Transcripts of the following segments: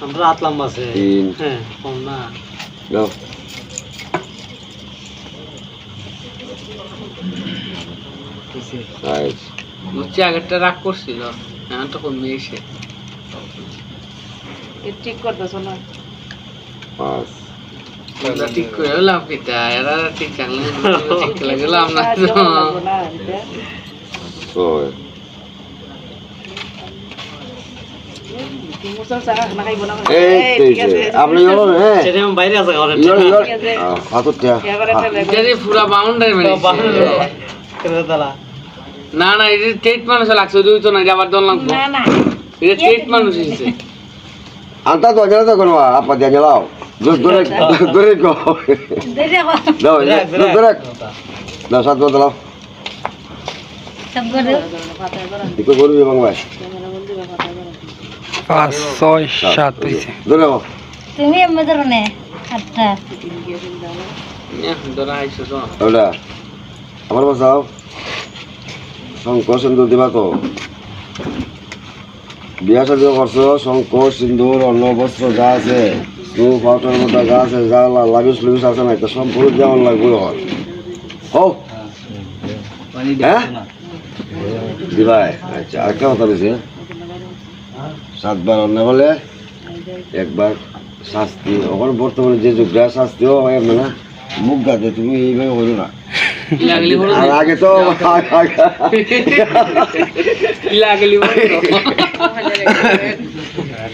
আমরা আতলাম আছে হ্যাঁ কম না দাও আচ্ছা বুঝছি আগেরটা রাগ করছিল এখন তো কমে এসে ঠিক করতেছ না 5 ঠিক করে হলাম কিতা এরা ঠিক থাকলে ঠিক লাগলাম না তো 6 আপনি বাইরে আছে ঘরে পুরা বাউন্ডারি না না এটা স্টেট মানুষ লাগছে দুই তো না যাবার দল লাগবে না না এটা স্টেট মানুষ এসেছে আনতা তো জানা তো কোনো আপা দিয়ে যাও ধরে ধরে গো দাও ধরে দাও সাত দাও সব করে দিকো করবি বাংলা 5 6 7 হইছে ধরে তুমি এমনি ধরো নে আচ্ছা ধরা আইছো তো ওটা আমার বাসাও শঙ্খ সিন্দুর দিবা তো বিয়া শাদী করছো শঙ্খ সিন্দুর অন্ন বস্ত্র যা আছে পাউটার মতো যা আছে যা লাবিস লুবিস আছে না এটা সম্পূর্ণ যেমন লাগবে হোক হ্যাঁ দিবাই আচ্ছা আর কেমন রয়েছে 7 বার অন্য বলে একবার শাস্তি ওখানে বর্তমানে যে যুগটা শাস্তিও এমন না মুখ গাছে তুমি এইভাবে হলো না আর আগে তো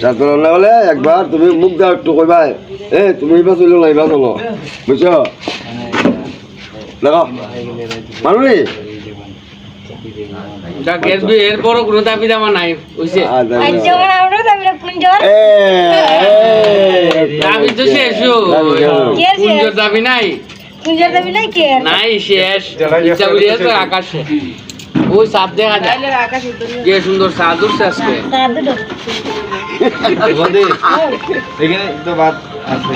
ছাত্র হলে একবার তুমি মুখ দাও একটু কইবা তুমি এইবার চলো না এইবার চলো বুঝছো দেখো মানুষ এরপরও কোনো দাবি দামা নাই বুঝছে দাবি তো শেষ কুঞ্জর দাবি নাই নাই শেষ তো আকাশে ওই সাপ দেখা যায় যে সুন্দর সাদ উঠছে আজকে এখানে তো বাদ আছে